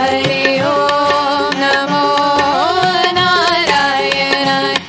Hare Om Namo Narayana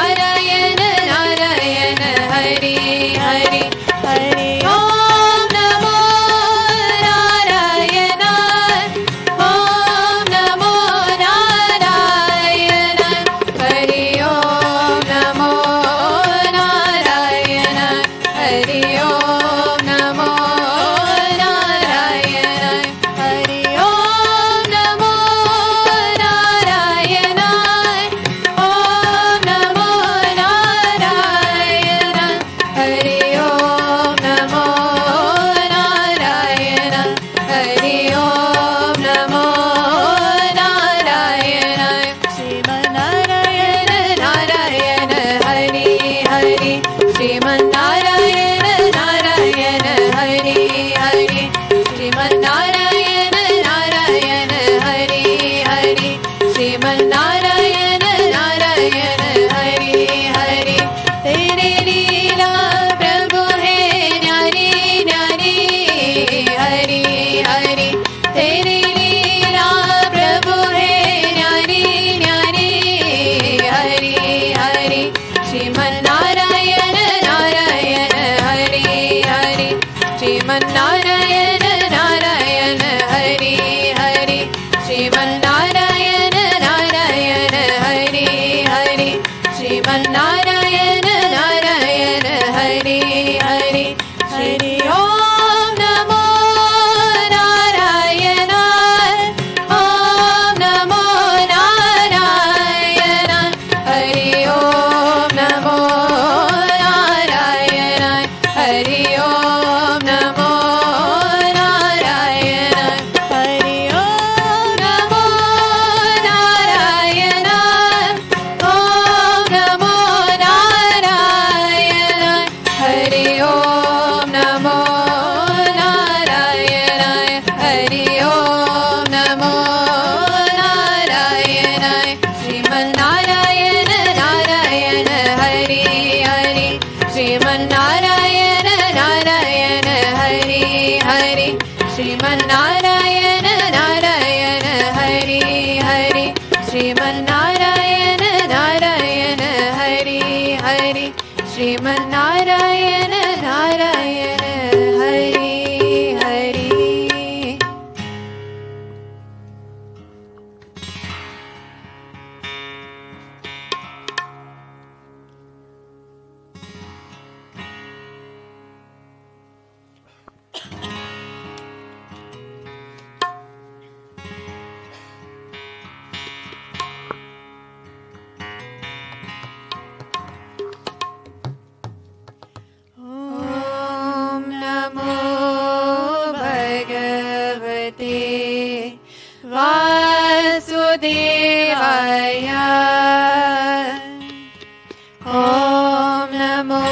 Narayan Narayan Hari Hari Hari ओम नमो नारायण ओम नमो नारायण हरि ओम नमो नारायण हरि ओम नमो नारायण हरि ओम नमो नारायण ओम नमो नारायण हरि ओम नमो नारायण हरि ओम नमो नारायण श्रीमन्नारायण नारायण हरि हरि श्रीमन्नारायण नारायण हरि हरि श्रीमन्नारायण नारायण हरि हरि श्रीमन्नारायण नारायण हरि हरि तेरे लीला प्रभु है न्यारी न्यारी हरि हरि तेरे लीला प्रभु है न्यारी न्यारी हरि हरि श्रीमन्नारायण नारायण हरि हरि श्रीमन्नारायण नारायण हरि हरि श्रीमन्नारायण नारायण हरि हरि श्रीमन्नारायण नारायण हरि हरि हरि ओम नमो नारायण ओम नमो नारायण हरि ओम नमो नारायण हरि ओम नमो नारायण हरि ओम नमो नारायण ओम नमो नारायण हरि ओम नमो नारायण हरि ओम नमो नारायण श्रीमन्नारायण नारायण हरि हरि श्रीमन्नारायण नारायण हरि हरि श्रीमन्नारायण नारायण हरि हरि श्रीमन्नारायण नारायण हरि हरि श्रीमन्नारायण नारायण हरि हरि ॐ नमो भगवते वासुदेवाय ॐ नमो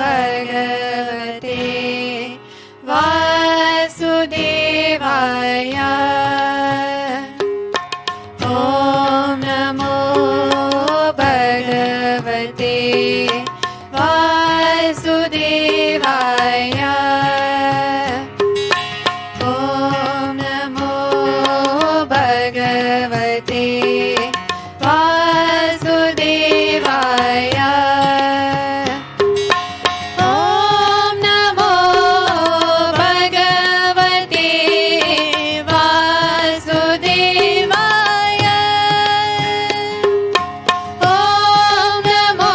भगवते वासुदेवाय ॐ नमो भगवते वासुदेवाय ॐ नमो भगवते वासुदेवाय ॐ नमो भगवते वासुदेवाय ॐ नमो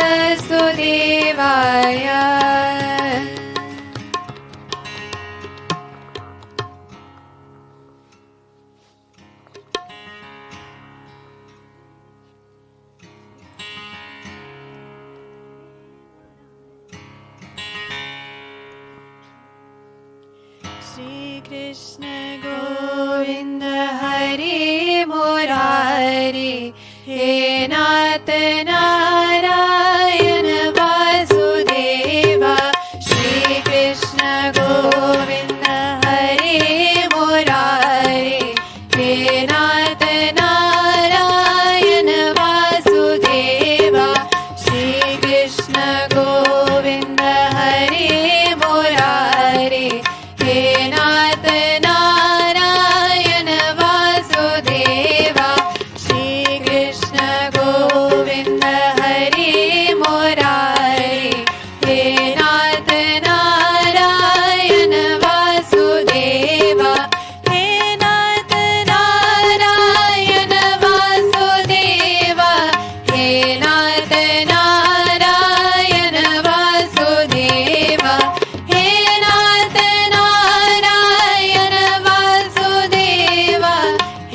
वासुदेवाय Shri Krishna Govinda Hare Murari He Nath Narayana Vasudeva Shri Krishna Govinda Hare Murari He Nath Narayana Vasudeva Shri Krishna Govinda Hare Murari He Nath Narayana Vasudeva Shri Krishna Govinda Hare Murari He Nath Narayana Vasudeva He Nath Narayana Vasudeva He Nath Narayana Vasudeva He Nath Narayana Vasudeva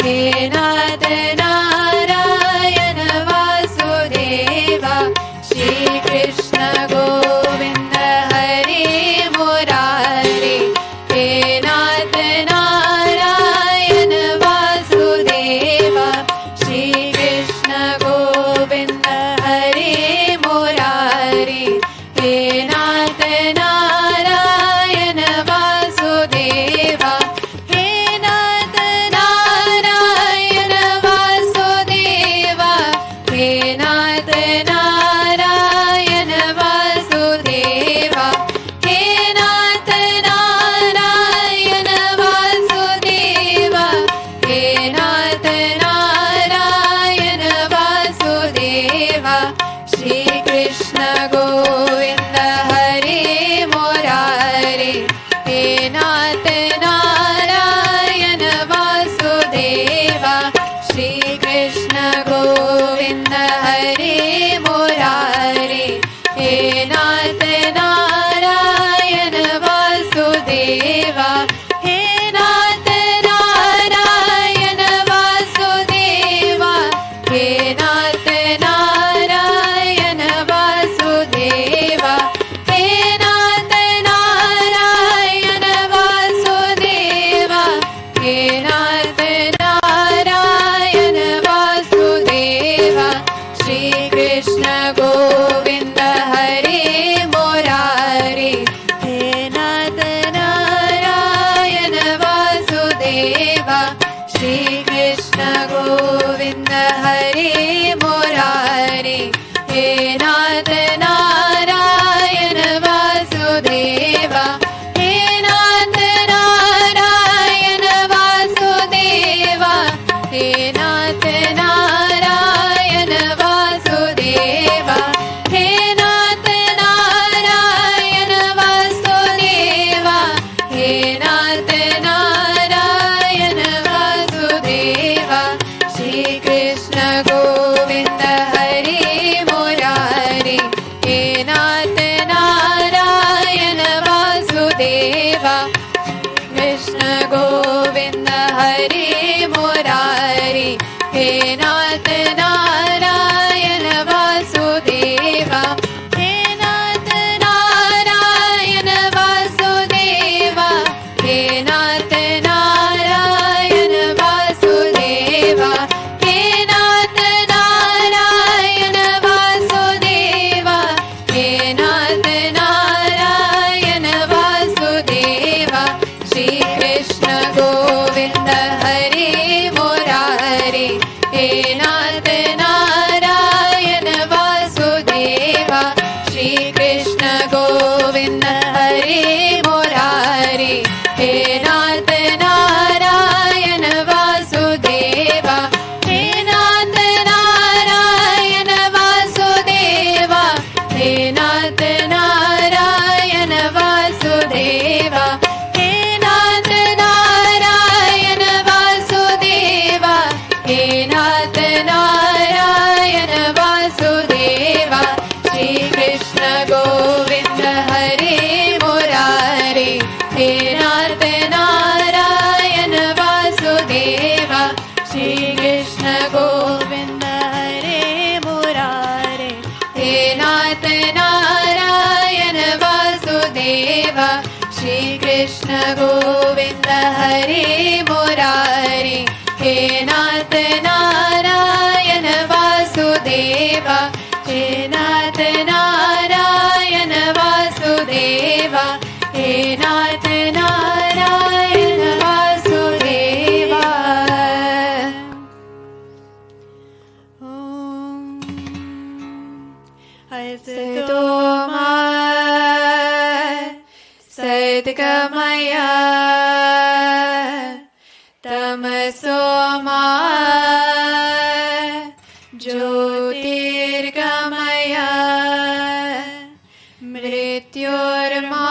He Nath Narayana Vasudeva Shri Krishna Govinda Hare Murari He Nath Narayana Vasudeva Shri Krishna Govinda Hare Murari He Nath Narayana Vasudeva He Nath Narayana Vasudeva He Nath Narayana Vasudeva He Nath Narayana Vasudeva He Nath Narayana Vasudeva Shri Krishna Govinda Hare Murari He Nath Narayana Vasudeva Shri Krishna Govinda Hare Murari He Nath Narayana Vasudeva He Nath Narayana Vasudeva He Nath Narayana Vasudeva He Nath Narayana Vasudeva He Nath Narayana Vasudeva Shri Krishna Govinda Hare Murari He Nath Narayana Vasudeva Shri Krishna Govinda Hare Murari He Nath Narayana Vasudeva He Nath Narayana Vasudeva He Nath Narayana Vasudeva He Nath Narayana Vasudeva He Nath Narayana Vasudeva Shri Krishna Govinda Hare Murari He Nath Narayana Vasudeva Krishna Govinda Hare Murari He Nath Narayana Vasudeva He Nath Narayana Vasudeva He Nath Narayana Vasudeva He Nath Narayana Vasudeva He Nath Narayana Vasudeva Shri Krishna Govinda Hare Murari He Nath Narayana Vasudeva Shri Krishna Govinda Hare Murari He Nath Narayana Vasudeva He Nath Narayana Vasudeva He Nath Narayana Vasudeva He Nath Narayana Vasudeva He Nath Narayana Vasudeva Shri Krishna Govinda Hare Murari, He Nath Narayana Vasudeva, He Nath Narayana Vasudeva, He Nath Narayana Vasudeva. Asito ma Sadgamaya, Tamaso ma Jyotirgamaya, Mrityorma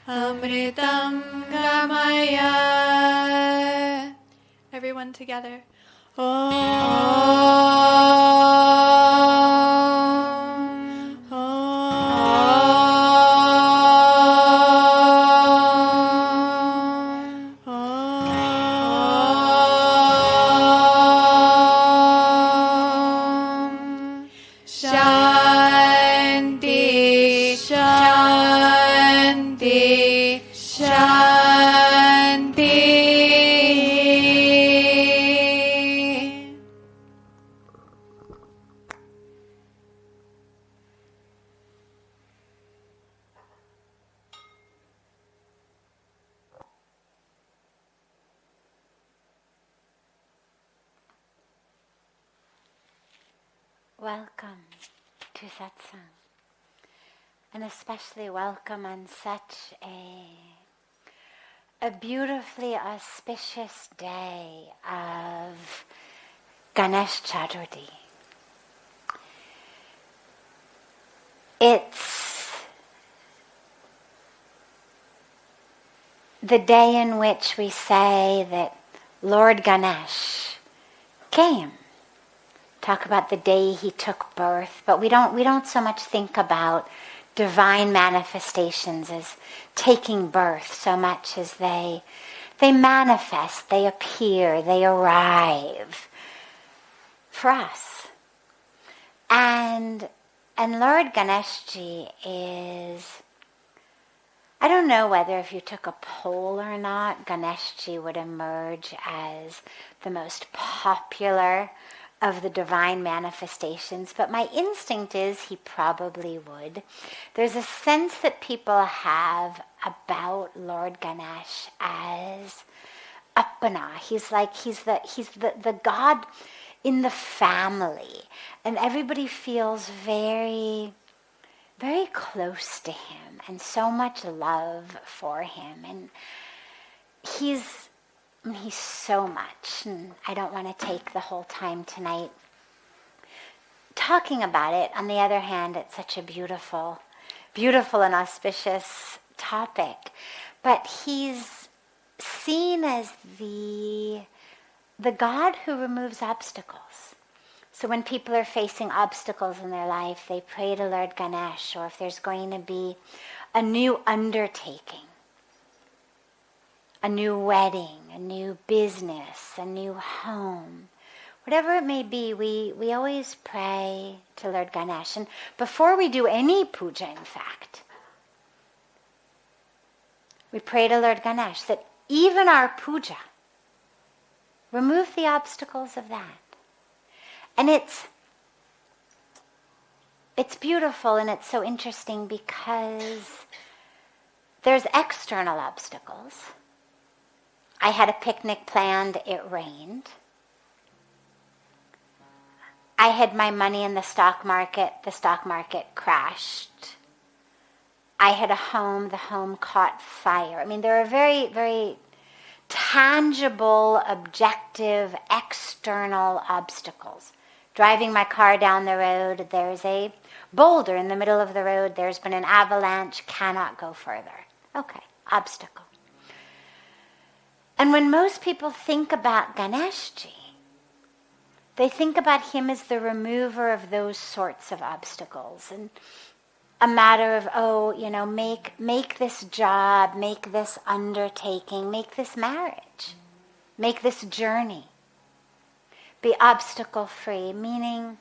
Amritam Gamaya. Everyone together. Welcome to satsang, and especially welcome on such a beautifully auspicious day of Ganesh Chaturthi. It's the day in which we say that Lord Ganesh came. Talk about the day he took birth, but we don't so much think about divine manifestations as taking birth so much as they manifest, they appear, they arrive for us. And Lord Ganeshji is, I don't know whether if you took a poll or not, Ganeshji would emerge as the most popular of the divine manifestations, but my instinct is he probably would. There's a sense that people have about Lord Ganesh as Apana. He's the God in the family, and everybody feels very, very close to him and so much love for him, and he's so much, and I don't want to take the whole time tonight talking about it. On the other hand, it's such a beautiful and auspicious topic. But he's seen as the God who removes obstacles. So when people are facing obstacles in their life, they pray to Lord Ganesh, or if there's going to be a new undertaking, a new wedding, a new business, a new home, whatever it may be, we always pray to Lord Ganesh. And before we do any puja, in fact, we pray to Lord Ganesh that even our puja, remove the obstacles of that. And it's beautiful, and it's so interesting because there's external obstacles. I had a picnic planned, it rained. I had my money in the stock market crashed. I had a home, the home caught fire. I mean, there are very, very tangible, objective, external obstacles. Driving my car down the road, there's a boulder in the middle of the road, there's been an avalanche, cannot go further. Okay, obstacle. And when most people think about Ganeshji, they think about him as the remover of those sorts of obstacles, and a matter of, make this job, make this undertaking, make this marriage, make this journey, be obstacle-free, meaning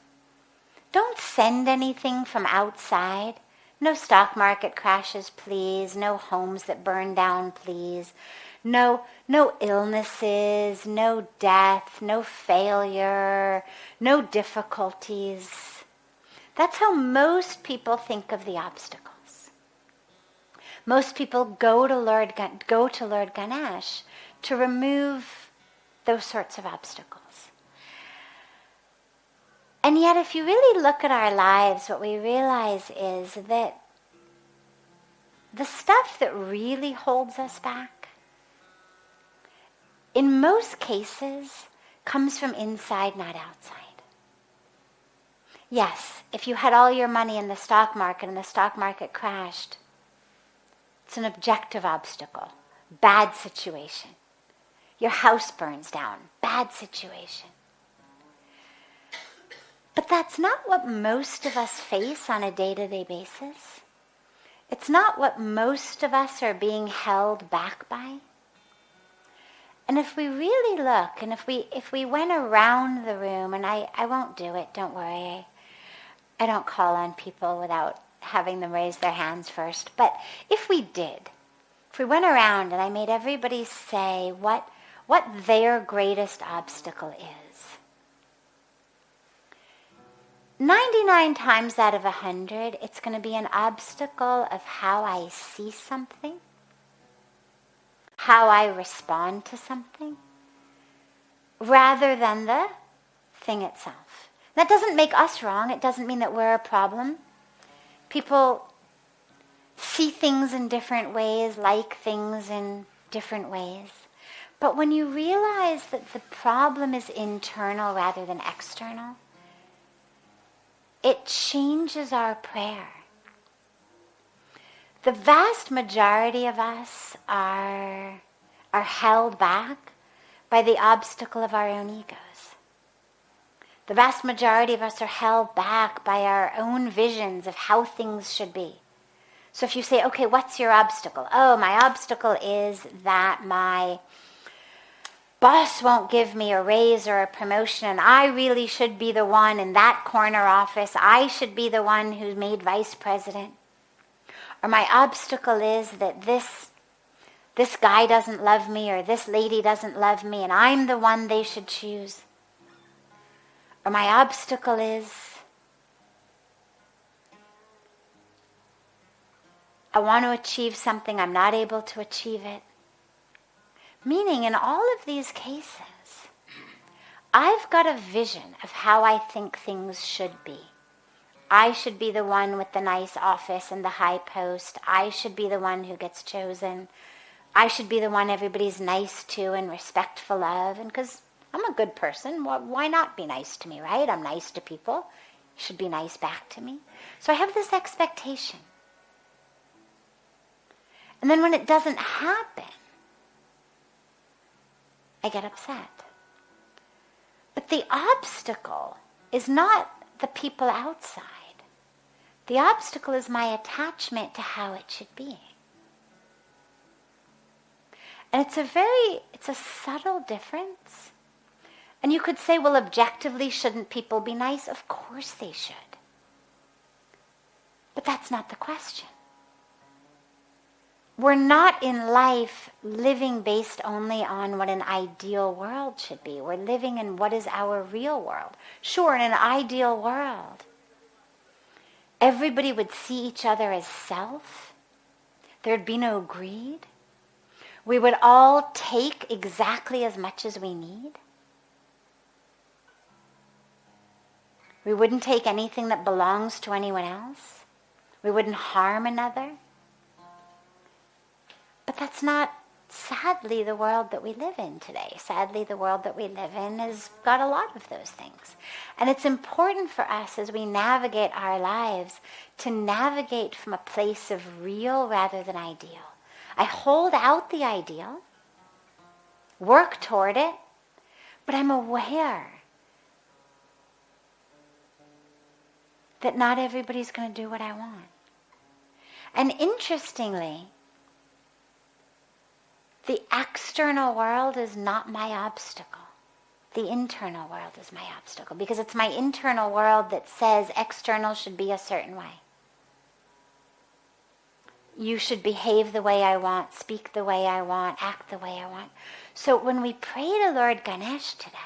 don't send anything from outside No stock market crashes, please. No homes that burn down, please. No illnesses, no death, no failure, no difficulties. That's how most people think of the obstacles. Most people go to Lord Ganesh to remove those sorts of obstacles. And yet, if you really look at our lives, what we realize is that the stuff that really holds us back, in most cases, comes from inside, not outside. Yes, if you had all your money in the stock market and the stock market crashed, it's an objective obstacle, bad situation. Your house burns down, bad situation. But that's not what most of us face on a day-to-day basis. It's not what most of us are being held back by. And if we really look, and if we went around the room, and I won't do it, don't worry. I don't call on people without having them raise their hands first. But if we did, if we went around and I made everybody say what their greatest obstacle is, 99 times out of 100, it's going to be an obstacle of how I see something, how I respond to something, rather than the thing itself. That doesn't make us wrong. It doesn't mean that we're a problem. People see things in different ways, like things in different ways. But when you realize that the problem is internal rather than external, it changes our prayer. The vast majority of us are held back by the obstacle of our own egos. The vast majority of us are held back by our own visions of how things should be. So if you say, okay, what's your obstacle? Oh, my obstacle is that my boss won't give me a raise or a promotion, and I really should be the one in that corner office. I should be the one who's made vice president. Or my obstacle is that this guy doesn't love me, or this lady doesn't love me, and I'm the one they should choose. Or my obstacle is I want to achieve something, I'm not able to achieve it. Meaning, in all of these cases, I've got a vision of how I think things should be. I should be the one with the nice office and the high post. I should be the one who gets chosen. I should be the one everybody's nice to and respectful of. And because I'm a good person, why not be nice to me, right? I'm nice to people. You should be nice back to me. So I have this expectation. And then when it doesn't happen, I get upset. But the obstacle is not the people outside. The obstacle is my attachment to how it should be. And it's a subtle difference. And you could say, well, objectively, shouldn't people be nice? Of course they should. But that's not the question. We're not in life living based only on what an ideal world should be. We're living in what is our real world. Sure, in an ideal world, everybody would see each other as self. There'd be no greed. We would all take exactly as much as we need. We wouldn't take anything that belongs to anyone else. We wouldn't harm another. But that's not, sadly, the world that we live in today. Sadly, the world that we live in has got a lot of those things. And it's important for us as we navigate our lives to navigate from a place of real rather than ideal. I hold out the ideal, work toward it, but I'm aware that not everybody's going to do what I want. And interestingly, the external world is not my obstacle. The internal world is my obstacle, because it's my internal world that says external should be a certain way. you should behave the way I want, speak the way I want, act the way I want. So when we pray to Lord Ganesh today,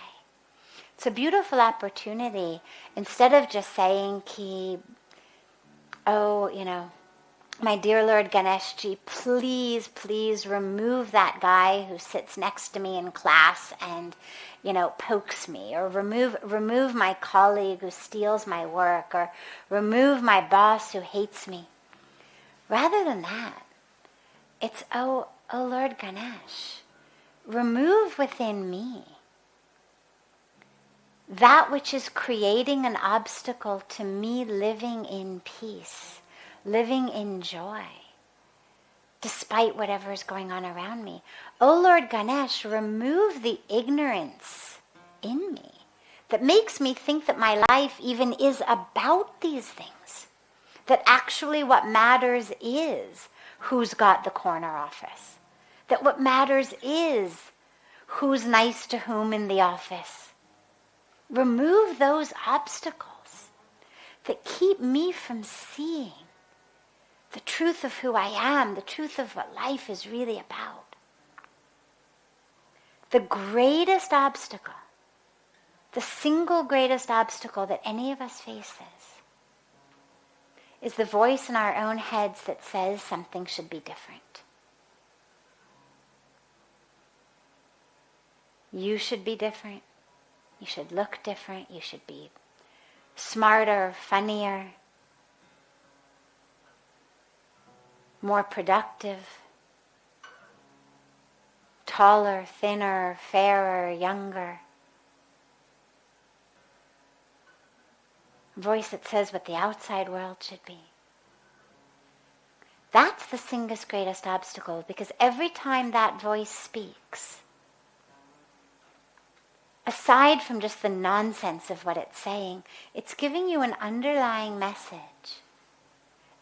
it's a beautiful opportunity. Instead of just saying, my dear Lord Ganeshji, please remove that guy who sits next to me in class and, pokes me, or remove my colleague who steals my work, or remove my boss who hates me. Rather than that, it's, oh Lord Ganesh, remove within me that which is creating an obstacle to me living in peace, living in joy, despite whatever is going on around me. Oh Lord Ganesh, remove the ignorance in me that makes me think that my life even is about these things. That actually what matters is who's got the corner office. That what matters is who's nice to whom in the office. Remove those obstacles that keep me from seeing the truth of who I am, the truth of what life is really about. The greatest obstacle, the single greatest obstacle that any of us faces, is the voice in our own heads that says something should be different. You should be different. You should look different. You should be smarter, funnier, more productive, taller, thinner, fairer, younger. A voice that says what the outside world should be. That's the single greatest obstacle, because every time that voice speaks, aside from just the nonsense of what it's saying, it's giving you an underlying message.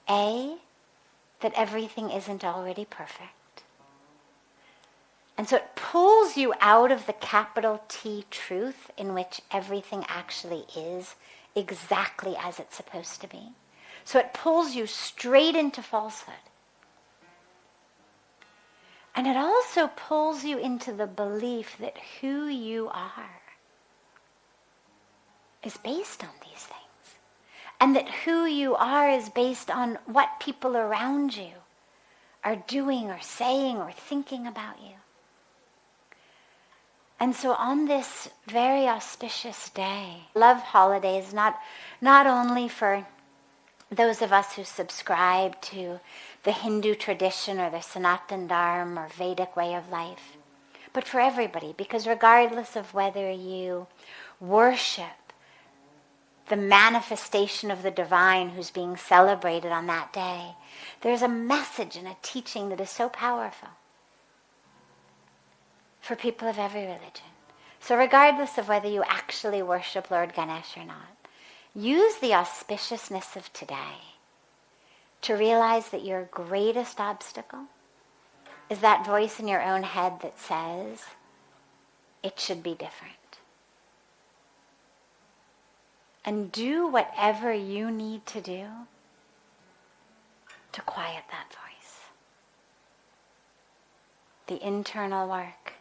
A, that everything isn't already perfect. And so it pulls you out of the capital T truth in which everything actually is exactly as it's supposed to be. So it pulls you straight into falsehood. And it also pulls you into the belief that who you are is based on these things. And that who you are is based on what people around you are doing or saying or thinking about you. And so on this very auspicious day, I love holidays, not only for those of us who subscribe to the Hindu tradition or the Sanatan Dharma or Vedic way of life, but for everybody, because regardless of whether you worship the manifestation of the divine who's being celebrated on that day, there's a message and a teaching that is so powerful for people of every religion. So regardless of whether you actually worship Lord Ganesh or not, use the auspiciousness of today to realize that your greatest obstacle is that voice in your own head that says it should be different. And do whatever you need to do to quiet that voice. The internal work,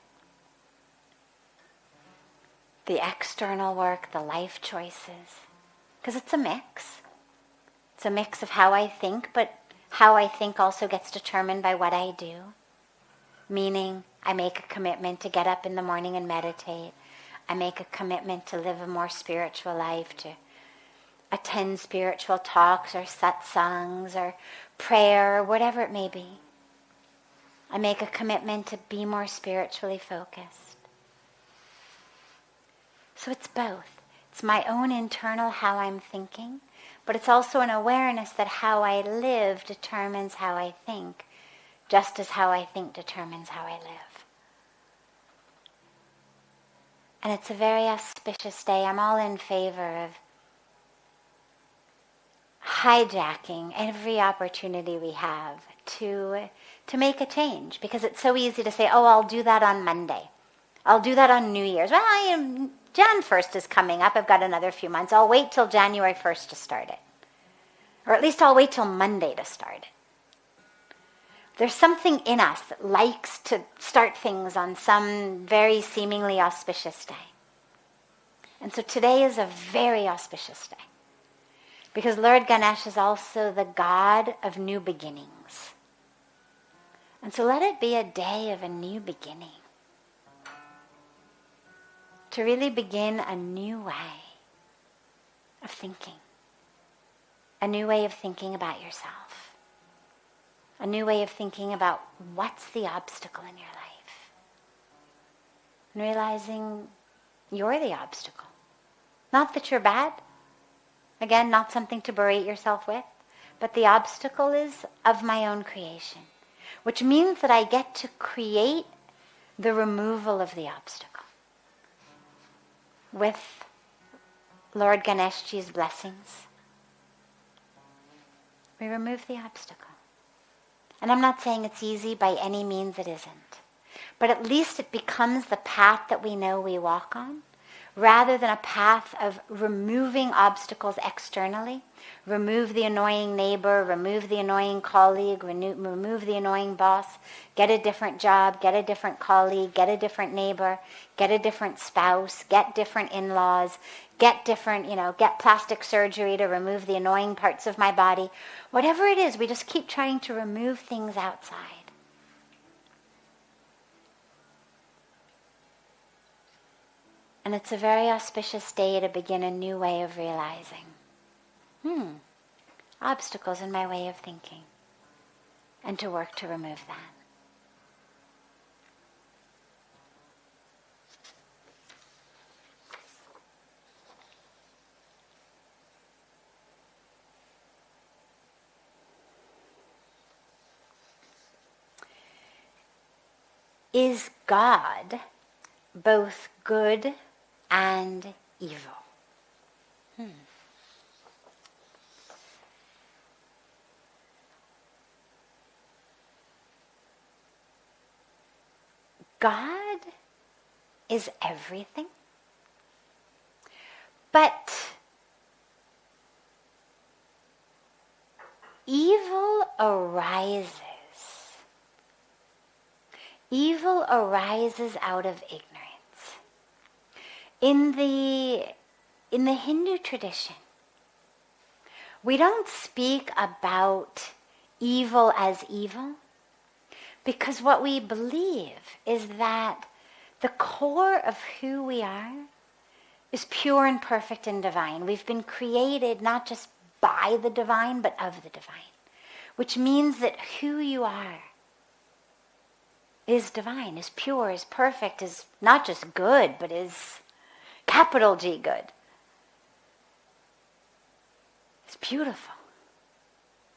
the external work, the life choices. Because it's a mix. It's a mix of how I think, but how I think also gets determined by what I do. Meaning, I make a commitment to get up in the morning and meditate. I make a commitment to live a more spiritual life, to attend spiritual talks or satsangs or prayer or whatever it may be. I make a commitment to be more spiritually focused. So it's both. It's my own internal how I'm thinking, but it's also an awareness that how I live determines how I think, just as how I think determines how I live. And it's a very auspicious day. I'm all in favor of hijacking every opportunity we have to make a change, because it's so easy to say, oh, I'll do that on Monday. I'll do that on New Year's. Well, Jan 1st is coming up. I've got another few months. I'll wait till January 1st to start it. Or at least I'll wait till Monday to start it. There's something in us that likes to start things on some very seemingly auspicious day. And so today is a very auspicious day. Because Lord Ganesh is also the God of new beginnings. And so let it be a day of a new beginning. To really begin a new way of thinking. A new way of thinking about yourself. A new way of thinking about what's the obstacle in your life. And realizing you're the obstacle. Not that you're bad. Again, not something to berate yourself with. But the obstacle is of my own creation. Which means that I get to create the removal of the obstacle. With Lord Ganeshji's blessings. We remove the obstacle. And I'm not saying it's easy, by any means it isn't. But at least it becomes the path that we know we walk on, rather than a path of removing obstacles externally. Remove the annoying neighbor, remove the annoying colleague, remove the annoying boss, get a different job, get a different colleague, get a different neighbor, get a different spouse, get different in-laws, get plastic surgery to remove the annoying parts of my body. Whatever it is, we just keep trying to remove things outside. And it's a very auspicious day to begin a new way of realizing. Obstacles in my way of thinking. And to work to remove that. Is God both good and evil? God is everything, but evil arises. Evil arises out of ignorance. In the Hindu tradition, we don't speak about evil as evil, because what we believe is that the core of who we are is pure and perfect and divine. We've been created not just by the divine, but of the divine, which means that who you are is divine, is pure, is perfect, is not just good, but is capital G good. It's beautiful,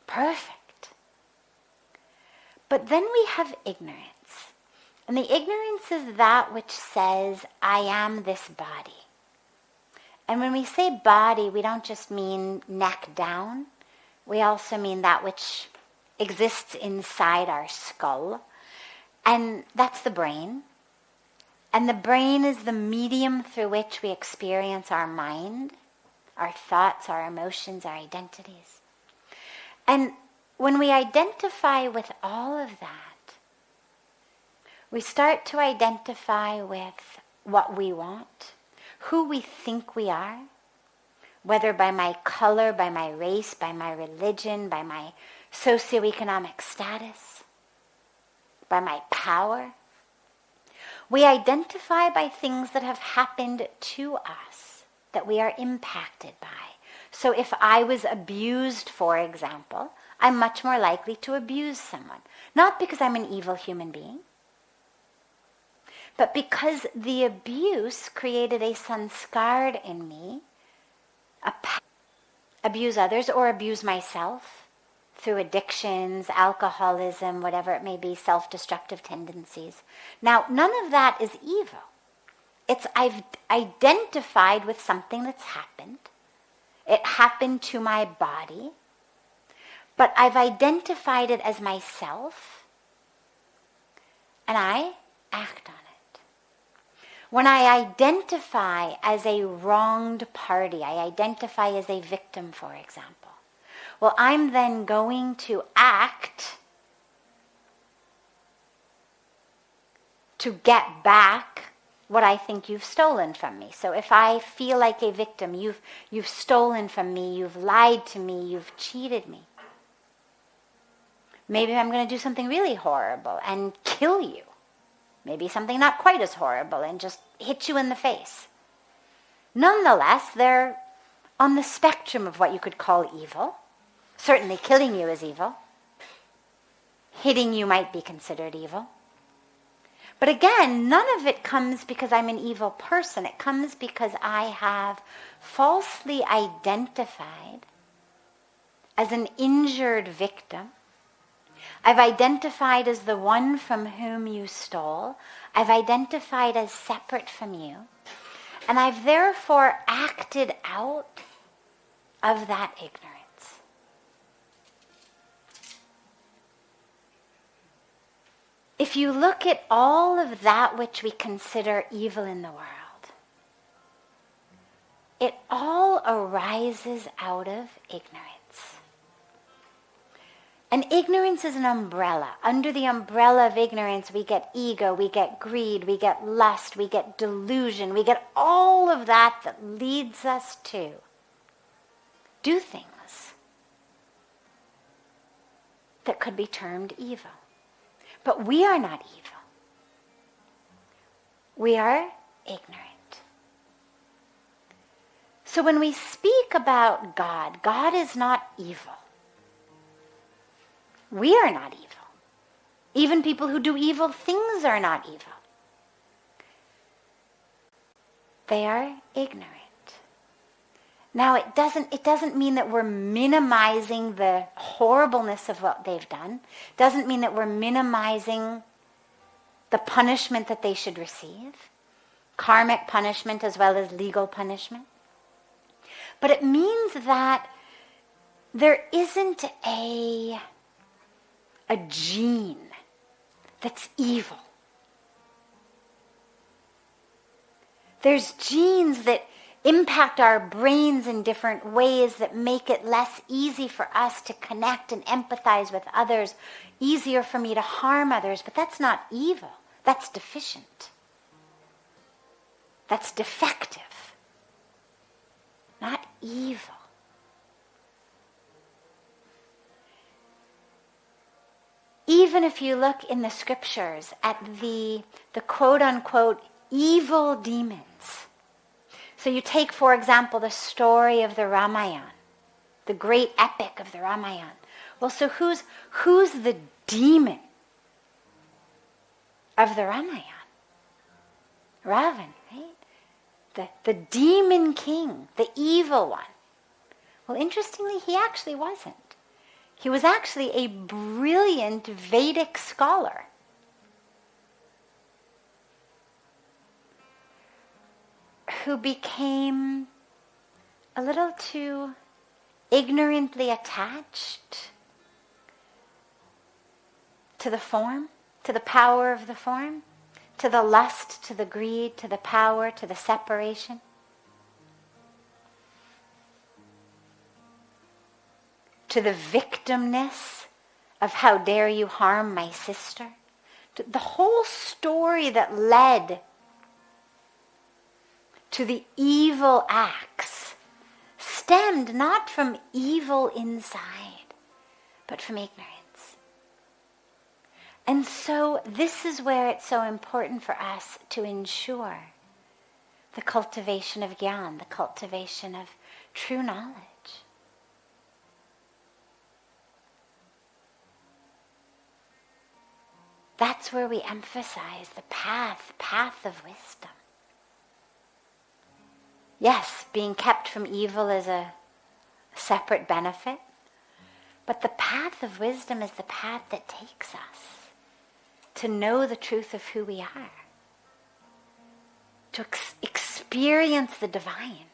perfect. But then we have ignorance. And the ignorance is that which says, I am this body. And when we say body, we don't just mean neck down. We also mean that which exists inside our skull. And that's the brain. And the brain is the medium through which we experience our mind, our thoughts, our emotions, our identities. And when we identify with all of that, we start to identify with what we want, who we think we are, whether by my color, by my race, by my religion, by my socioeconomic status, by my power. We identify by things that have happened to us, that we are impacted by. So if I was abused, for example, I'm much more likely to abuse someone. Not because I'm an evil human being, but because the abuse created a sanskar in me, abuse others or abuse myself through addictions, alcoholism, whatever it may be, self-destructive tendencies. Now, none of that is evil. It's I've identified with something that's happened. It happened to my body. But I've identified it as myself, and I act on it. When I identify as a wronged party, I identify as a victim, for example, well, I'm then going to act to get back what I think you've stolen from me. So if I feel like a victim, you've stolen from me, you've lied to me, you've cheated me. Maybe I'm going to do something really horrible and kill you. Maybe something not quite as horrible and just hit you in the face. Nonetheless, they're on the spectrum of what you could call evil. Certainly killing you is evil. Hitting you might be considered evil. But again, none of it comes because I'm an evil person. It comes because I have falsely identified as an injured victim. I've identified as the one from whom you stole. I've identified as separate from you. And I've therefore acted out of that ignorance. If you look at all of that which we consider evil in the world, it all arises out of ignorance. And ignorance is an umbrella. Under the umbrella of ignorance, we get ego, we get greed, we get lust, we get delusion, we get all of that that leads us to do things that could be termed evil. But we are not evil. We are ignorant. So when we speak about God, God is not evil. We are not evil. Even people who do evil things are not evil. They are ignorant. Now, it doesn't mean that we're minimizing the horribleness of what they've done. It doesn't mean that we're minimizing the punishment that they should receive, karmic punishment as well as legal punishment. But it means that there isn't a gene that's evil. There's genes that impact our brains in different ways that make it less easy for us to connect and empathize with others, easier for me to harm others, but that's not evil. That's deficient. That's defective. Not evil. Even if you look in the scriptures at the quote-unquote evil demons. So you take, for example, the story of the Ramayana, the great epic of the Ramayana. Well, so who's the demon of the Ramayana? Ravan, right? The demon king, the evil one. Well, interestingly, he actually wasn't. He was actually a brilliant Vedic scholar. Who became a little too ignorantly attached to the form, to the power of the form, to the lust, to the greed, to the power, to the separation. To the victimness of how dare you harm my sister. To the whole story that led to the evil acts stemmed not from evil inside, but from ignorance. And so this is where it's so important for us to ensure the cultivation of gyan, the cultivation of true knowledge. That's where we emphasize the path of wisdom. Yes, being kept from evil is a separate benefit, but the path of wisdom is the path that takes us to know the truth of who we are, to experience the divine.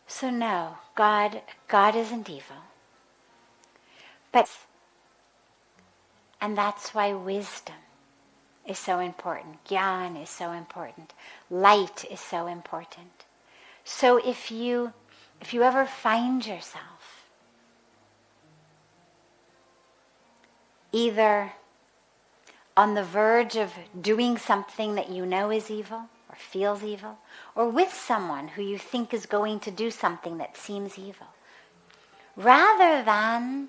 So no, God isn't evil. And that's why wisdom is so important. Gyan is so important. Light is so important. So if you ever find yourself either on the verge of doing something that you know is evil or feels evil, or with someone who you think is going to do something that seems evil, rather than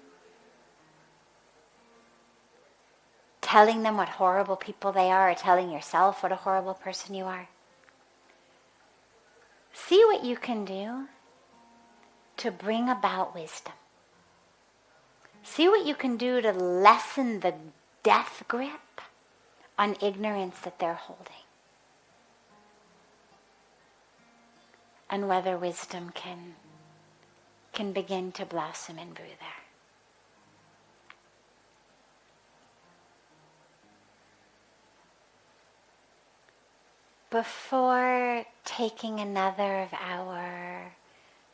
telling them what horrible people they are or telling yourself what a horrible person you are, see what you can do to bring about wisdom. See what you can do to lessen the death grip on ignorance that they're holding. And whether wisdom can begin to blossom and brew there. Before taking another of our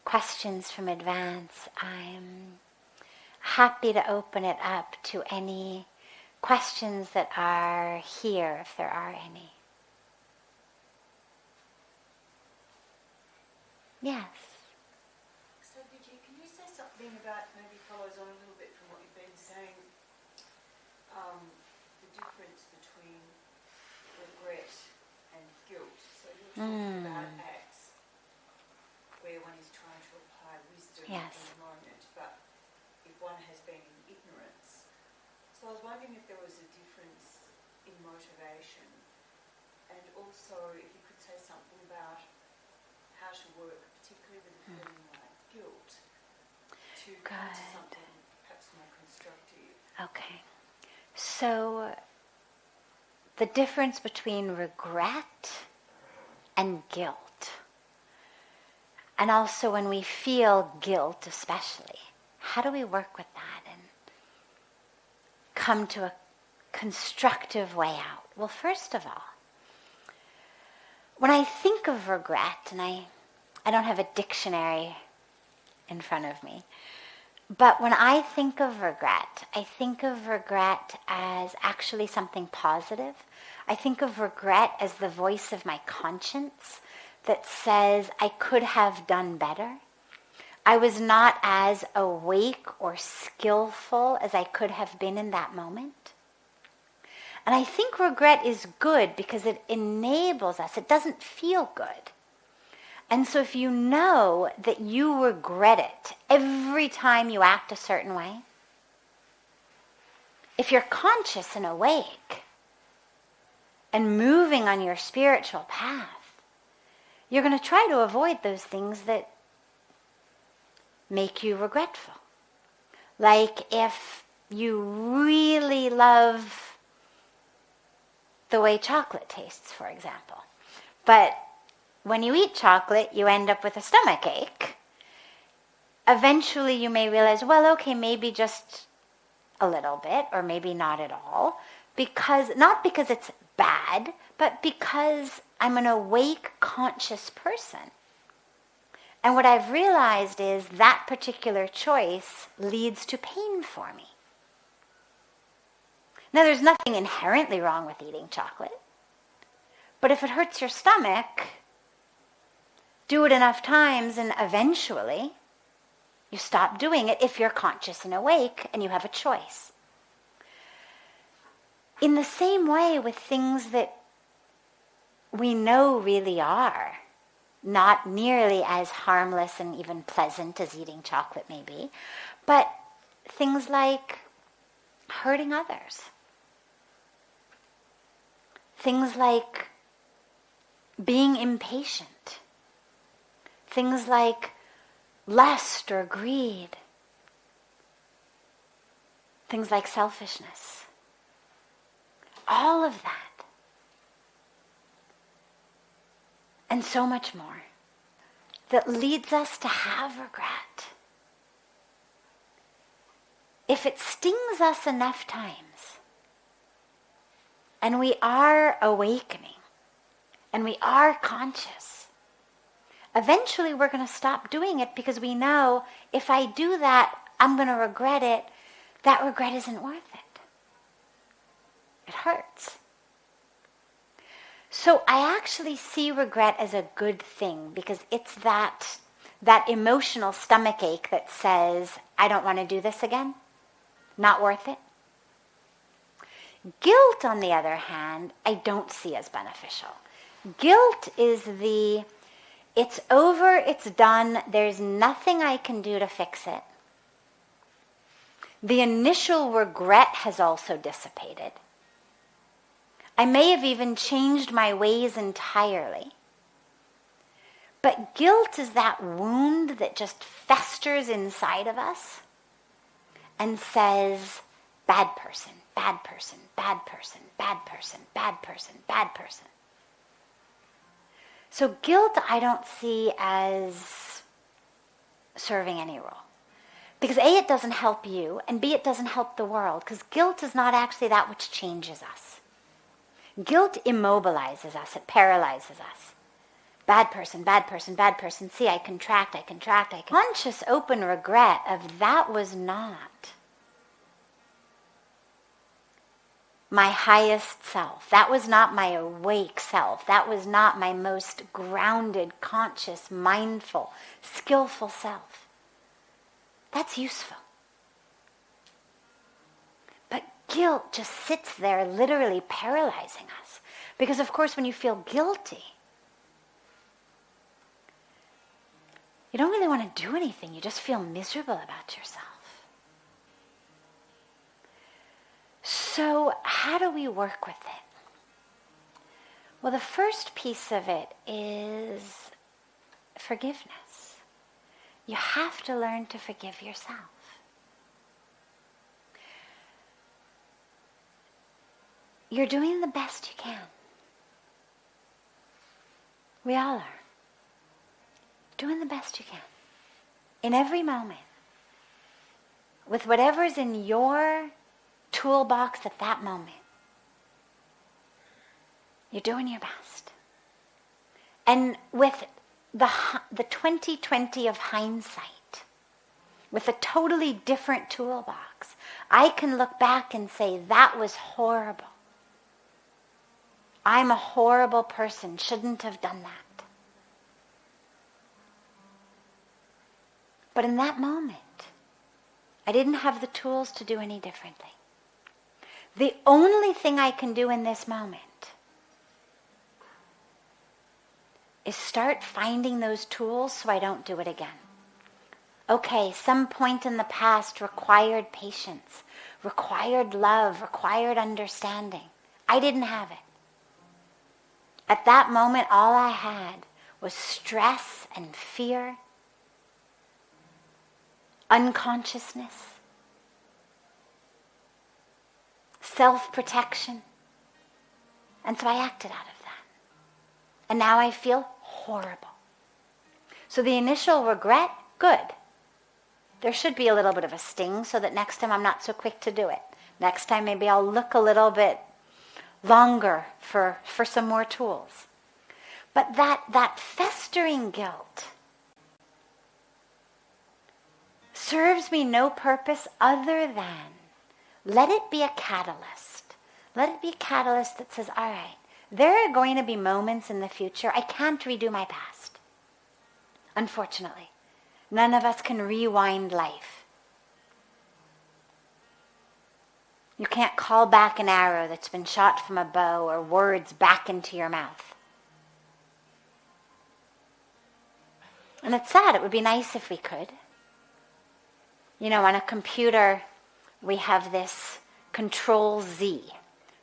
questions from advance, I'm happy to open it up to any questions that are here, if there are any. Yes. Sadhvi, can you say something about, maybe follows on a little bit from what you've been saying, the difference between regret and guilt? So you're talking about acts where one is trying to apply wisdom in the moment, but if one has been in ignorance. So I was wondering if there was a difference in motivation, and also if you could say something about how to work, particularly with a feeling like guilt, to come to something perhaps more constructive. Okay. So the difference between regret and guilt, and also when we feel guilt especially, how do we work with that and come to a constructive way out? Well, first of all, when I think of regret, and I don't have a dictionary in front of me, but when I think of regret as actually something positive. I think of regret as the voice of my conscience that says I could have done better. I was not as awake or skillful as I could have been in that moment. And I think regret is good because it enables us. It doesn't feel good. And so if you know that you regret it every time you act a certain way, if you're conscious and awake and moving on your spiritual path, you're going to try to avoid those things that make you regretful. Like if you really love the way chocolate tastes, for example, but when you eat chocolate, you end up with a stomach ache. Eventually you may realize, well, okay, maybe just a little bit, or maybe not at all, not because it's bad, but because I'm an awake, conscious person. And what I've realized is that particular choice leads to pain for me. Now, there's nothing inherently wrong with eating chocolate, but if it hurts your stomach, do it enough times and eventually you stop doing it if you're conscious and awake and you have a choice. In the same way with things that we know really are not nearly as harmless and even pleasant as eating chocolate may be, but things like hurting others. Things like being impatient. Things like lust or greed. Things like selfishness. All of that. And so much more that leads us to have regret. If it stings us enough times, and we are awakening, and we are conscious, eventually we're going to stop doing it because we know if I do that, I'm going to regret it. That regret isn't worth it. It hurts. So I actually see regret as a good thing because it's that emotional stomach ache that says, I don't want to do this again. Not worth it. Guilt, on the other hand, I don't see as beneficial. Guilt is it's over, it's done, there's nothing I can do to fix it. The initial regret has also dissipated. I may have even changed my ways entirely. But guilt is that wound that just festers inside of us and says, bad person, bad person, bad person, bad person, bad person, bad person. So guilt I don't see as serving any role. Because A, it doesn't help you, and B, it doesn't help the world, because guilt is not actually that which changes us. Guilt immobilizes us, it paralyzes us. Bad person, bad person, bad person. See, I contract. Conscious open regret of that was not my highest self. That was not my awake self. That was not my most grounded, conscious, mindful, skillful self. That's useful. But guilt just sits there literally paralyzing us. Because of course when you feel guilty, you don't really want to do anything. You just feel miserable about yourself. So how do we work with it? Well, the first piece of it is forgiveness. You have to learn to forgive yourself. You're doing the best you can. We all are. Doing the best you can. In every moment. With whatever's in your toolbox at that moment. You're doing your best. And with the 20/20 of hindsight, with a totally different toolbox, I can look back and say, that was horrible. I'm a horrible person, shouldn't have done that. But in that moment, I didn't have the tools to do any differently. The only thing I can do in this moment is start finding those tools so I don't do it again. Okay, some point in the past required patience, required love, required understanding. I didn't have it. At that moment, all I had was stress and fear, unconsciousness, self-protection. And so I acted out of that. And now I feel horrible. So the initial regret, good. There should be a little bit of a sting so that next time I'm not so quick to do it. Next time maybe I'll look a little bit longer for some more tools. But that festering guilt serves me no purpose other than let it be a catalyst. Let it be a catalyst that says, all right, there are going to be moments in the future I can't redo my past. Unfortunately, none of us can rewind life. You can't call back an arrow that's been shot from a bow or words back into your mouth. And it's sad. It would be nice if we could. You know, on a computer, we have this Control-Z,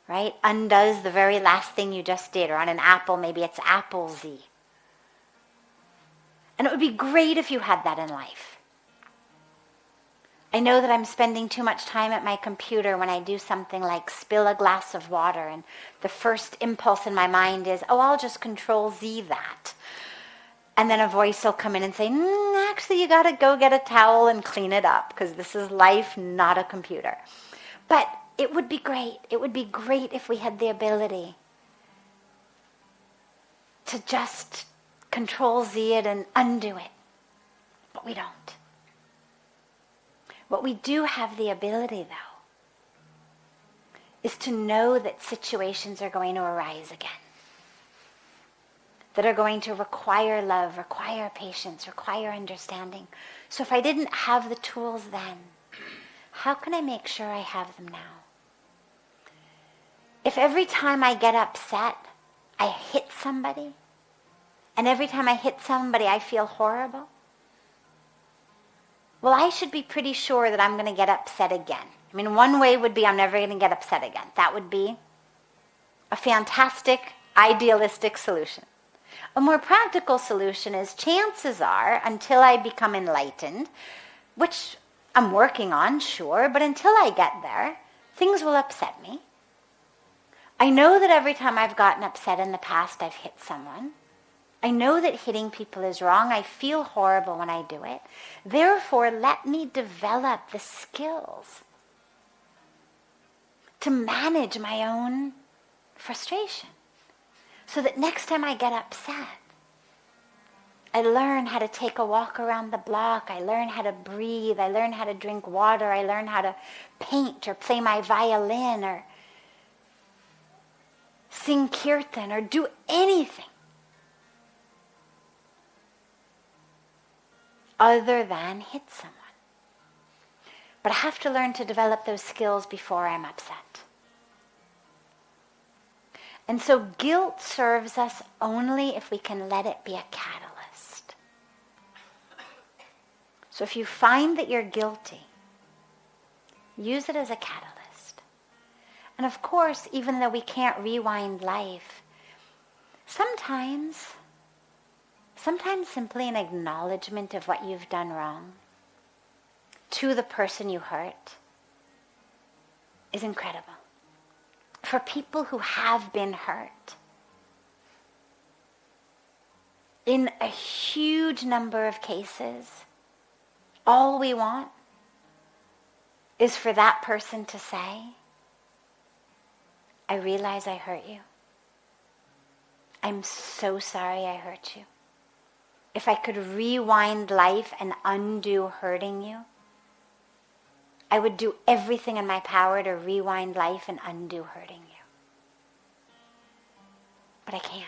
right? Undoes the very last thing you just did. Or on an Apple, maybe it's Apple-Z. And it would be great if you had that in life. I know that I'm spending too much time at my computer when I do something like spill a glass of water, and the first impulse in my mind is, oh, I'll just Control-Z that. And then a voice will come in and say, actually, you got to go get a towel and clean it up, because this is life, not a computer. But it would be great. It would be great if we had the ability to just Control-Z it and undo it. But we don't. What we do have the ability, though, is to know that situations are going to arise again. That are going to require love, require patience, require understanding. So if I didn't have the tools then, how can I make sure I have them now? If every time I get upset, I hit somebody, and every time I hit somebody, I feel horrible, well, I should be pretty sure that I'm going to get upset again. I mean, one way would be I'm never going to get upset again. That would be a fantastic, idealistic solution. A more practical solution is, chances are, until I become enlightened, which I'm working on, sure, but until I get there, things will upset me. I know that every time I've gotten upset in the past, I've hit someone. I know that hitting people is wrong. I feel horrible when I do it. Therefore, let me develop the skills to manage my own frustration, so that next time I get upset, I learn how to take a walk around the block. I learn how to breathe. I learn how to drink water. I learn how to paint or play my violin or sing kirtan or do anything other than hit someone. But I have to learn to develop those skills before I'm upset. And so guilt serves us only if we can let it be a catalyst. So if you find that you're guilty, use it as a catalyst. And of course, even though we can't rewind life, sometimes simply an acknowledgement of what you've done wrong to the person you hurt is incredible. For people who have been hurt, in a huge number of cases, all we want is for that person to say, I realize I hurt you. I'm so sorry I hurt you. If I could rewind life and undo hurting you, I would do everything in my power to rewind life and undo hurting you. But I can't.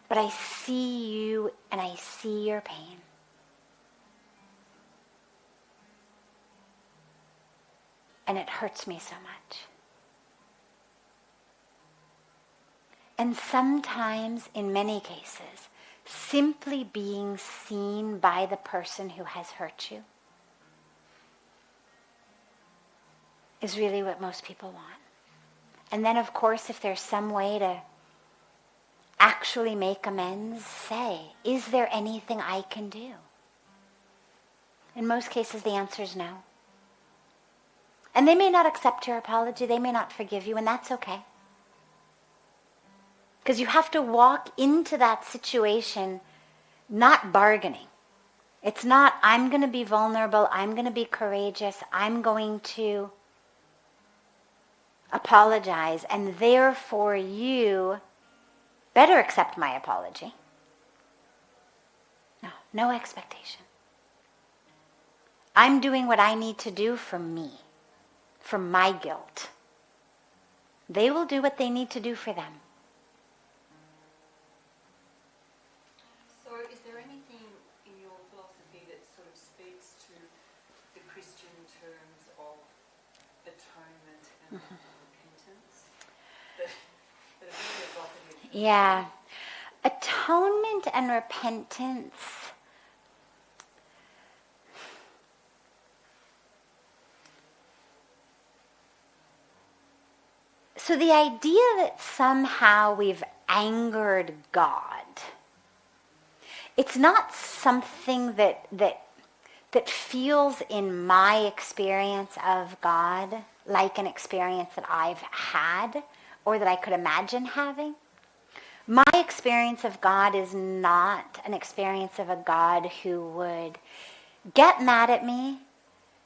But I see you and I see your pain. And it hurts me so much. And sometimes, in many cases, simply being seen by the person who has hurt you is really what most people want. And then, of course, if there's some way to actually make amends, say, is there anything I can do? In most cases, the answer is no. And they may not accept your apology, they may not forgive you, and that's okay. Because you have to walk into that situation not bargaining. It's not, I'm going to be vulnerable, I'm going to be courageous, I'm going to apologize, and therefore you better accept my apology. No expectation. I'm doing what I need to do for me, for my guilt. They will do what they need to do for them. So is there anything in your philosophy that sort of speaks to the Christian terms of atonement and repentance? That are very evocative. Yeah. Atonement and repentance. So the idea that somehow we've angered God, it's not something that feels in my experience of God like an experience that I've had or that I could imagine having. My experience of God is not an experience of a God who would get mad at me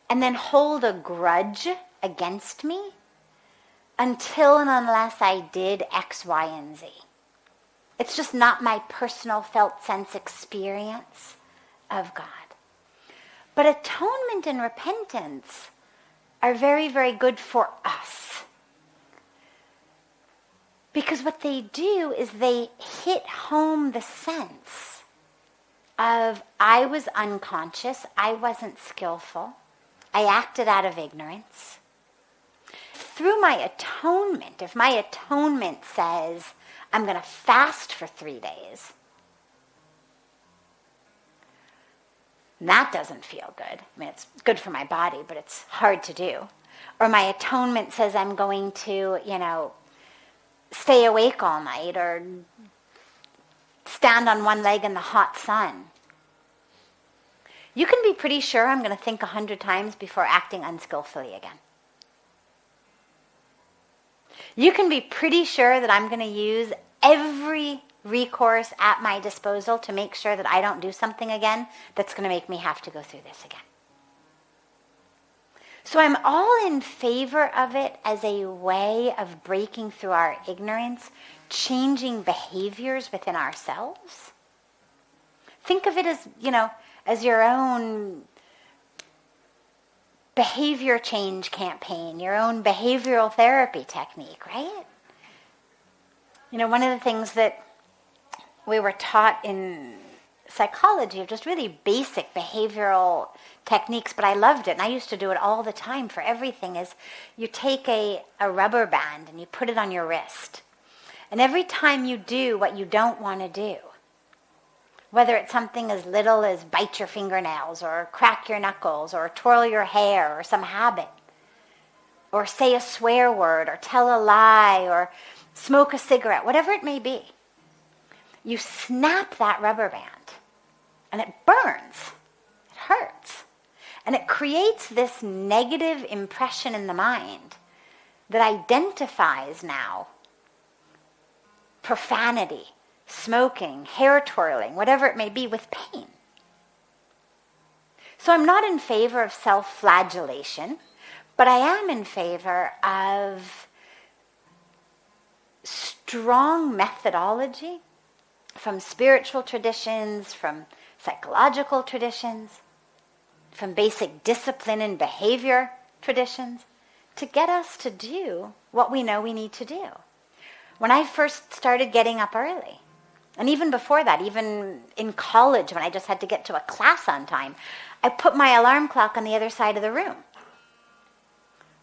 and then hold a grudge against me until and unless I did X, Y, and Z. It's just not my personal felt sense experience of God. But atonement and repentance are very, very good for us. Because what they do is they hit home the sense of I was unconscious, I wasn't skillful, I acted out of ignorance. through my atonement, if my atonement says I'm going to fast for 3 days, that doesn't feel good. I mean, it's good for my body, but it's hard to do. Or my atonement says I'm going to, stay awake all night or stand on one leg in the hot sun. You can be pretty sure I'm going to think 100 times before acting unskillfully again. You can be pretty sure that I'm going to use every recourse at my disposal to make sure that I don't do something again that's going to make me have to go through this again. So I'm all in favor of it as a way of breaking through our ignorance, changing behaviors within ourselves. Think of it as, as your own behavior change campaign, your own behavioral therapy technique, right? One of the things that we were taught in psychology of just really basic behavioral techniques, but I loved it, and I used to do it all the time for everything, is you take a rubber band and you put it on your wrist. And every time you do what you don't want to do, whether it's something as little as bite your fingernails or crack your knuckles or twirl your hair or some habit, or say a swear word or tell a lie or smoke a cigarette, whatever it may be, you snap that rubber band and it burns, it hurts. And it creates this negative impression in the mind that identifies now profanity, smoking, hair twirling, whatever it may be, with pain. So I'm not in favor of self-flagellation, but I am in favor of strong methodology from spiritual traditions, from psychological traditions, from basic discipline and behavior traditions, to get us to do what we know we need to do. When I first started getting up early, and even before that, even in college when I just had to get to a class on time, I put my alarm clock on the other side of the room.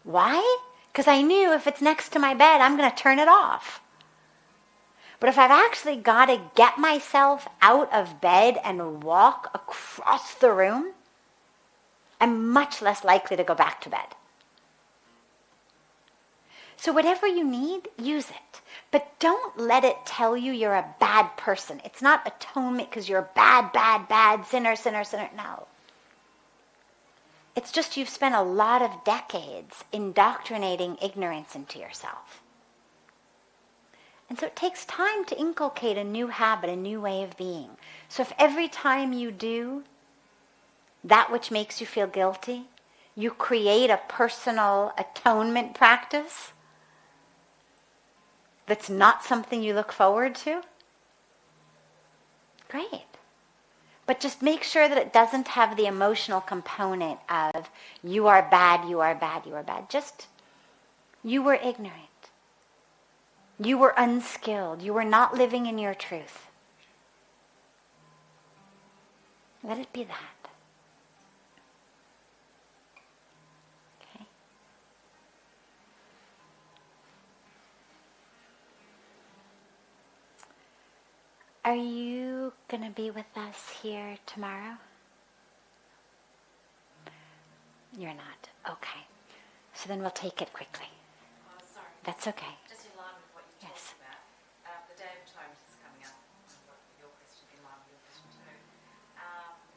Why? Because I knew if it's next to my bed, I'm going to turn it off. But if I've actually got to get myself out of bed and walk across the room, I'm much less likely to go back to bed. So whatever you need, use it. But don't let it tell you you're a bad person. It's not atonement because you're bad, sinner. No. It's just you've spent a lot of decades indoctrinating ignorance into yourself. And so it takes time to inculcate a new habit, a new way of being. So if every time you do that which makes you feel guilty, you create a personal atonement practice that's not something you look forward to, great. But just make sure that it doesn't have the emotional component of you are bad. Just you were ignorant. You were unskilled. You were not living in your truth. Let it be that. Okay? Are you going to be with us here tomorrow? You're not. Okay. So then we'll take it quickly. Oh, sorry. That's okay. Just in line with what you Yes. talked about, the Day of Atonement is coming up. Your question, in line with your question too.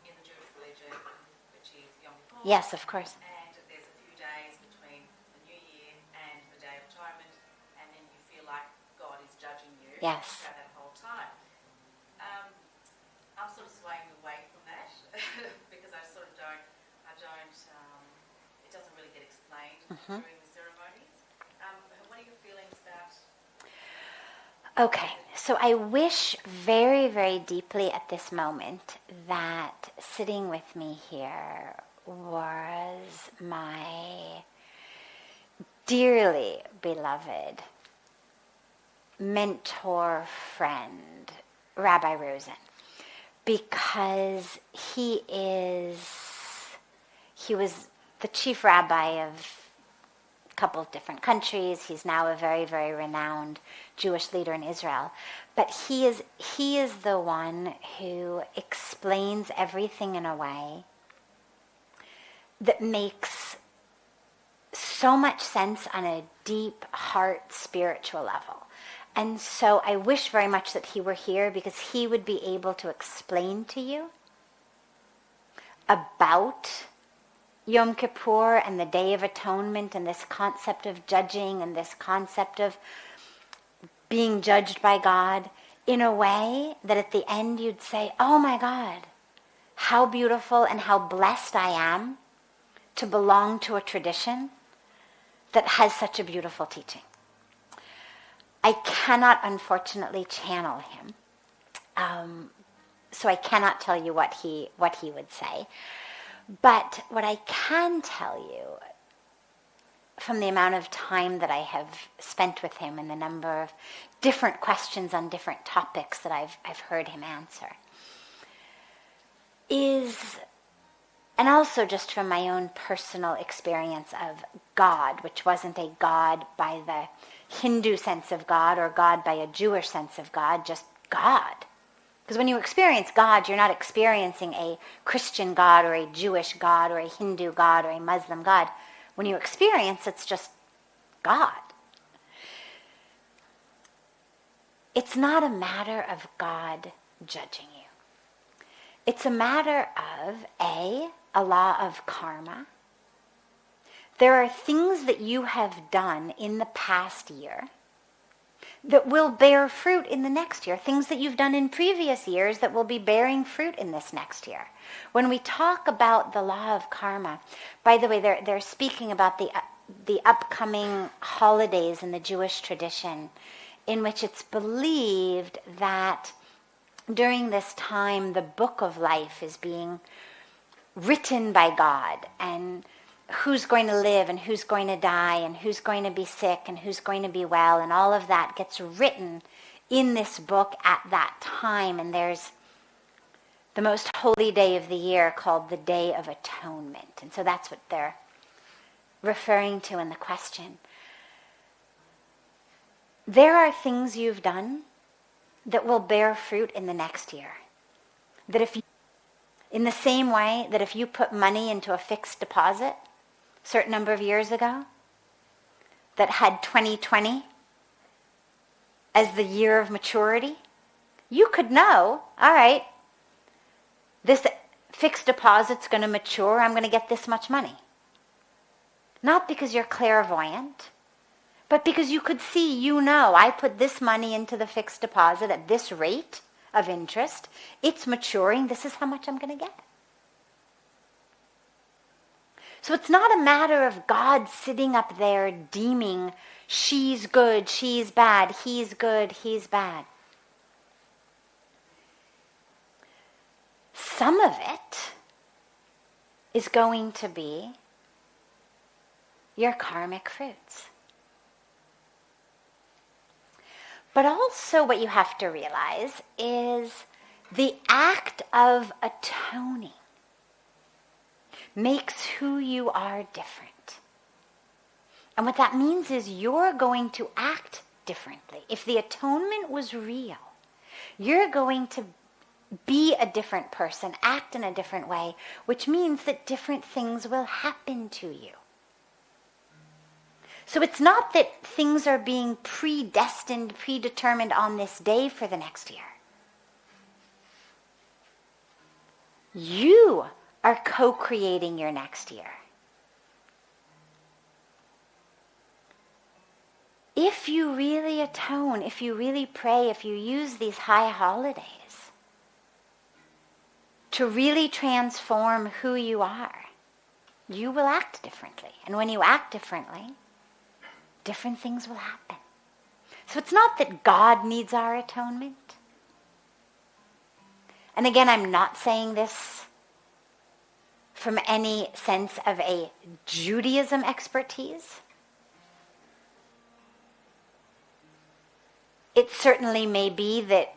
In the Jewish religion, which is Yom Kippur. Yes, of course. And there's a few days between the New Year and the Day of Atonement, and then you feel like God is judging you. Yes. Throughout that whole time. I'm sort of swaying away from that because I don't. It doesn't really get explained during the ceremonies. What are your feelings about? Okay, so I wish very, very deeply at this moment that sitting with me here was my dearly beloved mentor, friend, Rabbi Rosen, because he was the chief rabbi of couple of different countries. He's now a very, very renowned Jewish leader in Israel. But he is the one who explains everything in a way that makes so much sense on a deep heart spiritual level. And so I wish very much that he were here, because he would be able to explain to you about Yom Kippur and the Day of Atonement and this concept of judging and this concept of being judged by God in a way that at the end you'd say, oh my God, how beautiful and how blessed I am to belong to a tradition that has such a beautiful teaching. I cannot, unfortunately, channel him. So I cannot tell you what he would say. But what I can tell you, from the amount of time that I have spent with him and the number of different questions on different topics that I've heard him answer, is, and also just from my own personal experience of God, which wasn't a God by the Hindu sense of God or God by a Jewish sense of God, just God. Because when you experience God, you're not experiencing a Christian God or a Jewish God or a Hindu God or a Muslim God. When you experience, it's just God. It's not a matter of God judging you. It's a matter of a law of karma. There are things that you have done in the past year that will bear fruit in the next year. Things that you've done in previous years that will be bearing fruit in this next year. When we talk about the law of karma, by the way, they're speaking about the upcoming holidays in the Jewish tradition, in which it's believed that during this time the book of life is being written by God, and who's going to live and who's going to die and who's going to be sick and who's going to be well, and all of that gets written in this book at that time. And there's the most holy day of the year called the Day of Atonement. And so that's what they're referring to in the question. There are things you've done that will bear fruit in the next year. That if you, in the same way that if you put money into a fixed deposit a certain number of years ago that had 2020 as the year of maturity, you could know, all right, this fixed deposit's going to mature, I'm going to get this much money. Not because you're clairvoyant, but because you could see, you know, I put this money into the fixed deposit at this rate of interest, it's maturing, this is how much I'm going to get. So it's not a matter of God sitting up there deeming she's good, she's bad, he's good, he's bad. Some of it is going to be your karmic fruits. But also what you have to realize is the act of atoning makes who you are different. And what that means is you're going to act differently. If the atonement was real, you're going to be a different person, act in a different way, which means that different things will happen to you. So it's not that things are being predestined, predetermined on this day for the next year. You are co-creating your next year. If you really atone, if you really pray, if you use these high holidays to really transform who you are, you will act differently. And when you act differently, different things will happen. So it's not that God needs our atonement. And again, I'm not saying this from any sense of a Judaism expertise. It certainly may be that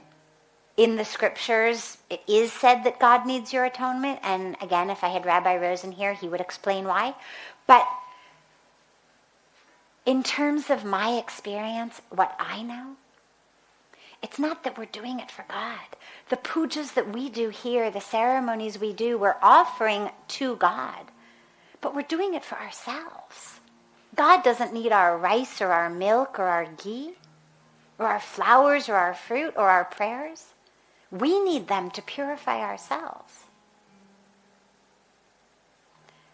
in the scriptures it is said that God needs your atonement. And again, if I had Rabbi Rosen here, he would explain why. But in terms of my experience, what I know, it's not that we're doing it for God. The pujas that we do here, the ceremonies we do, we're offering to God. But we're doing it for ourselves. God doesn't need our rice or our milk or our ghee or our flowers or our fruit or our prayers. We need them to purify ourselves.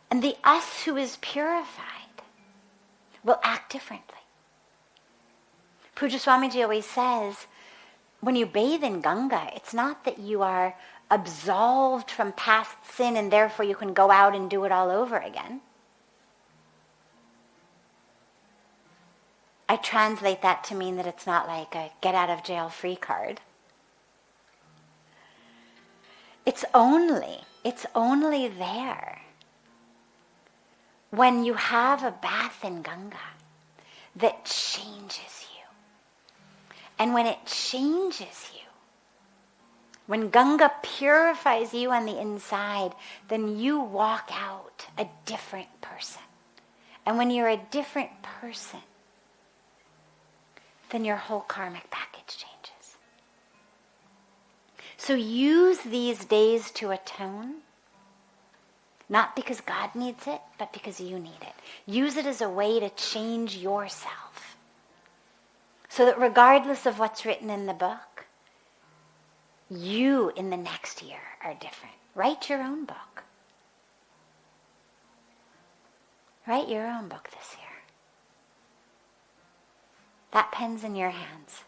And the us who is purified will act differently. Puja Swamiji always says, when you bathe in Ganga, it's not that you are absolved from past sin and therefore you can go out and do it all over again. I translate that to mean that it's not like a get out of jail free card. It's only there when you have a bath in Ganga that changes you. And when it changes you, when Ganga purifies you on the inside, then you walk out a different person. And when you're a different person, then your whole karmic package changes. So use these days to atone, not because God needs it, but because you need it. Use it as a way to change yourself. So that regardless of what's written in the book, you in the next year are different. Write your own book. Write your own book this year. That pen's in your hands.